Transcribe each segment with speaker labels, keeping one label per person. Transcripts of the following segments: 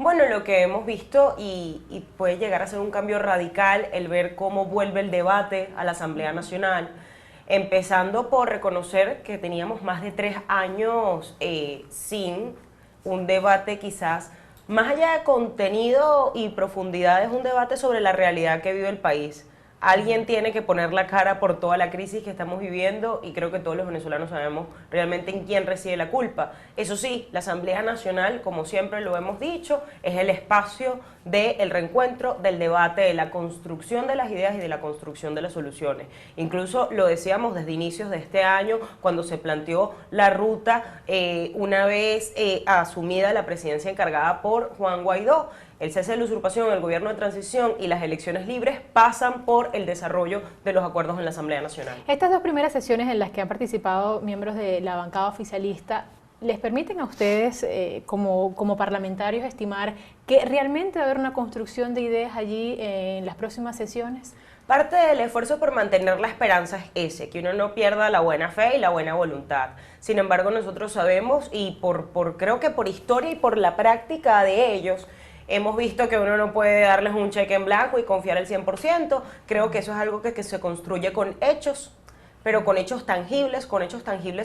Speaker 1: Bueno, lo que hemos visto y puede llegar a ser un cambio radical el ver cómo vuelve el debate a la Asamblea Nacional, empezando por reconocer que teníamos más de 3 años sin un debate quizás, más allá de contenido y profundidad, es un debate sobre la realidad que vive el país. Alguien tiene que poner la cara por toda la crisis que estamos viviendo y creo que todos los venezolanos sabemos realmente en quién reside la culpa. Eso sí, la Asamblea Nacional, como siempre lo hemos dicho, es el espacio del reencuentro, del debate, de la construcción de las ideas y de la construcción de las soluciones. Incluso lo decíamos desde inicios de este año, cuando se planteó la ruta, una vez asumida la presidencia encargada por Juan Guaidó. El cese de la usurpación, el gobierno de transición y las elecciones libres pasan por el desarrollo de los acuerdos en la Asamblea Nacional.
Speaker 2: Estas dos primeras sesiones en las que han participado miembros de la bancada oficialista, ¿les permiten a ustedes como parlamentarios estimar que realmente va a haber una construcción de ideas allí en las próximas sesiones?
Speaker 1: Parte del esfuerzo por mantener la esperanza es ese, que uno no pierda la buena fe y la buena voluntad. Sin embargo, nosotros sabemos, y creo que por historia y por la práctica de ellos, hemos visto que uno no puede darles un cheque en blanco y confiar al 100%. Creo que eso es algo que se construye con hechos, pero con hechos tangibles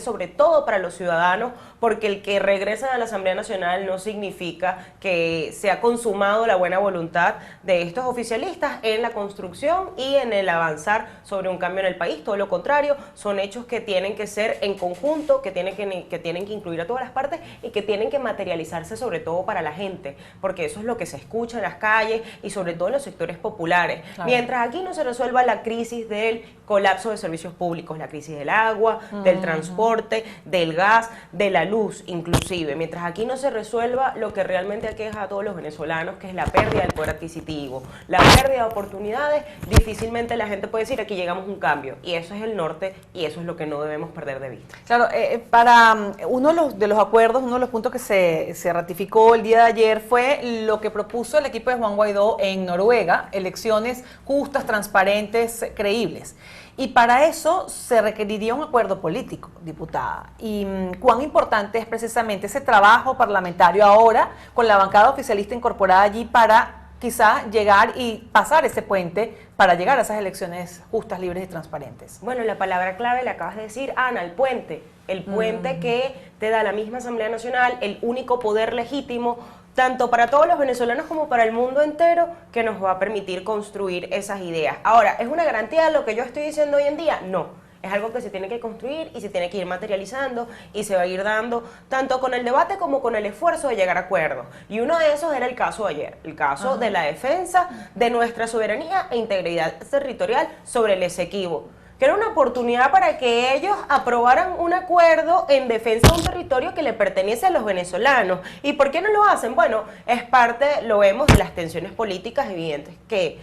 Speaker 1: sobre todo para los ciudadanos, porque el que regresen a la Asamblea Nacional no significa que se ha consumado la buena voluntad de estos oficialistas en la construcción y en el avanzar sobre un cambio en el país. Todo lo contrario, son hechos que tienen que ser en conjunto, que tienen que incluir a todas las partes y que tienen que materializarse sobre todo para la gente, porque eso es lo que se escucha en las calles y sobre todo en los sectores populares. Claro. Mientras aquí no se resuelva la crisis del colapso de servicios públicos, la crisis del agua, del transporte, del gas, de la luz inclusive. Mientras aquí no se resuelva lo que realmente aqueja a todos los venezolanos, que es la pérdida del poder adquisitivo, la pérdida de oportunidades, difícilmente la gente puede decir aquí llegamos a un cambio. Y eso es el norte y eso es lo que no debemos perder de vista.
Speaker 3: Claro, para uno de los acuerdos, uno de los puntos que se ratificó el día de ayer fue lo que propuso el equipo de Juan Guaidó en Noruega, elecciones justas, transparentes, creíbles. Y para eso se requeriría un acuerdo político, diputada. ¿Y cuán importante es precisamente ese trabajo parlamentario ahora con la bancada oficialista incorporada allí para quizá llegar y pasar ese puente para llegar a esas elecciones justas, libres y transparentes?
Speaker 1: Bueno, la palabra clave la acabas de decir, Ana, el puente. El puente que te da la misma Asamblea Nacional, el único poder legítimo, tanto para todos los venezolanos como para el mundo entero, que nos va a permitir construir esas ideas. Ahora, ¿es una garantía de lo que yo estoy diciendo hoy en día? No. Es algo que se tiene que construir y se tiene que ir materializando y se va a ir dando tanto con el debate como con el esfuerzo de llegar a acuerdos. Y uno de esos era el caso de ayer, el caso de la defensa de nuestra soberanía e integridad territorial sobre el Esequibo, que era una oportunidad para que ellos aprobaran un acuerdo en defensa de un territorio que le pertenece a los venezolanos. ¿Y por qué no lo hacen? Bueno, es parte, lo vemos, de las tensiones políticas evidentes que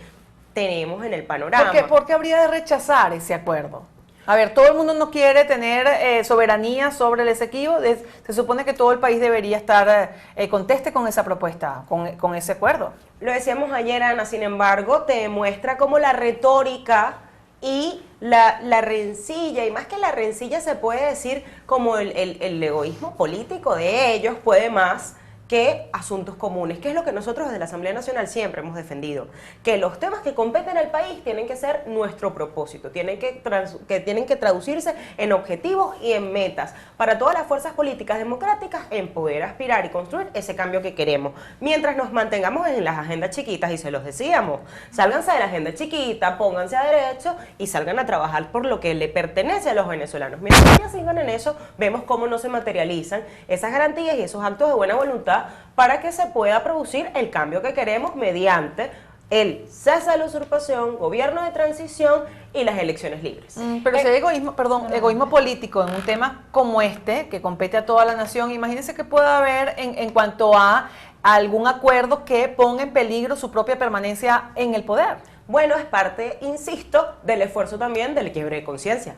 Speaker 1: tenemos en el panorama.
Speaker 3: ¿Por qué habría de rechazar ese acuerdo? A ver, todo el mundo no quiere tener soberanía sobre el Esequibo. Se supone que todo el país debería estar conteste con esa propuesta, con ese acuerdo.
Speaker 1: Lo decíamos ayer, Ana, sin embargo, te demuestra cómo la retórica y la rencilla, y más que la rencilla se puede decir como el egoísmo político de ellos puede más que asuntos comunes, que es lo que nosotros desde la Asamblea Nacional siempre hemos defendido, que los temas que competen al país tienen que ser nuestro propósito, tienen que traducirse en objetivos y en metas para todas las fuerzas políticas democráticas en poder aspirar y construir ese cambio que queremos. Mientras nos mantengamos en las agendas chiquitas, y se los decíamos, sálganse de la agenda chiquita, pónganse a derecho y salgan a trabajar por lo que le pertenece a los venezolanos. Mientras ellos sigan en eso, vemos cómo no se materializan esas garantías y esos actos de buena voluntad para que se pueda producir el cambio que queremos mediante el cese de la usurpación, gobierno de transición y las elecciones libres.
Speaker 3: Pero si hay egoísmo político en un tema como este, que compete a toda la nación, imagínense que pueda haber en cuanto a algún acuerdo que ponga en peligro su propia permanencia en el poder.
Speaker 1: Bueno, es parte, insisto, del esfuerzo también del quiebre de conciencia.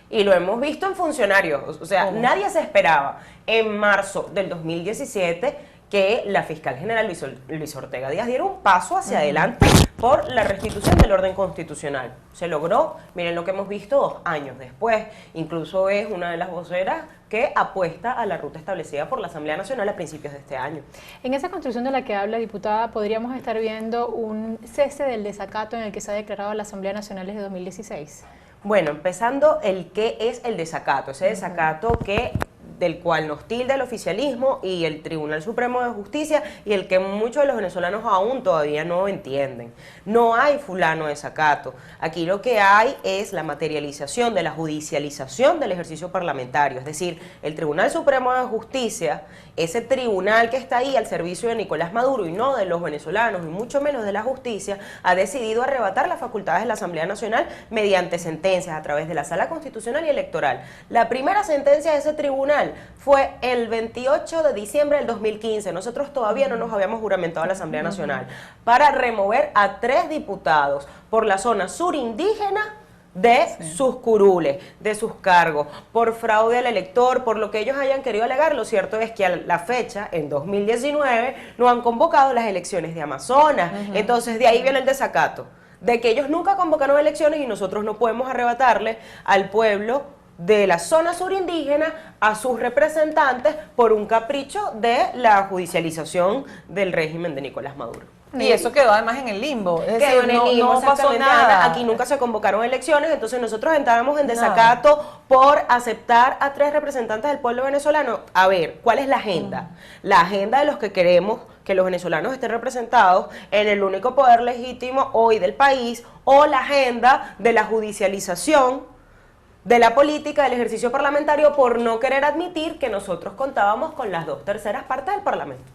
Speaker 1: Y lo hemos visto en funcionarios, o sea, nadie se esperaba en marzo del 2017 que la fiscal general Luis Ortega Díaz diera un paso hacia adelante por la restitución del orden constitucional. Se logró, miren lo que hemos visto 2 años después, incluso es una de las voceras que apuesta a la ruta establecida por la Asamblea Nacional a principios de este año.
Speaker 2: En esa construcción de la que habla, diputada, podríamos estar viendo un cese del desacato en el que se ha declarado la Asamblea Nacional desde 2016.
Speaker 1: Bueno, empezando el qué es el desacato, ese desacato del cual nos tilda el oficialismo y el Tribunal Supremo de Justicia y el que muchos de los venezolanos aún todavía no entienden. No hay fulano desacato. Aquí lo que hay es la materialización de la judicialización del ejercicio parlamentario, es decir, el Tribunal Supremo de Justicia, ese tribunal que está ahí al servicio de Nicolás Maduro y no de los venezolanos y mucho menos de la justicia, ha decidido arrebatar las facultades de la Asamblea Nacional mediante sentencias a través de la Sala Constitucional y Electoral. La primera sentencia de ese tribunal fue el 28 de diciembre del 2015. Nosotros todavía no nos habíamos juramentado a la Asamblea Nacional para remover a 3 diputados por la zona surindígena de sus curules, de sus cargos, por fraude al elector, por lo que ellos hayan querido alegar. Lo cierto es que a la fecha, en 2019, no han convocado las elecciones de Amazonas. Entonces, de ahí viene el desacato, de que ellos nunca convocaron elecciones y nosotros no podemos arrebatarle al pueblo de la zona surindígena a sus representantes por un capricho de la judicialización del régimen de Nicolás Maduro.
Speaker 3: Y eso quedó además en el limbo. Es
Speaker 1: Quedó
Speaker 3: decir,
Speaker 1: en el limbo,
Speaker 3: no pasó
Speaker 1: exactamente,
Speaker 3: nada.
Speaker 1: Ana. Aquí nunca se convocaron elecciones, entonces nosotros entrábamos en desacato por aceptar a 3 representantes del pueblo venezolano. A ver, ¿cuál es la agenda? La agenda de los que queremos que los venezolanos estén representados en el único poder legítimo hoy del país, o la agenda de la judicialización de la política, del ejercicio parlamentario, por no querer admitir que nosotros contábamos con las 2/3 partes del Parlamento.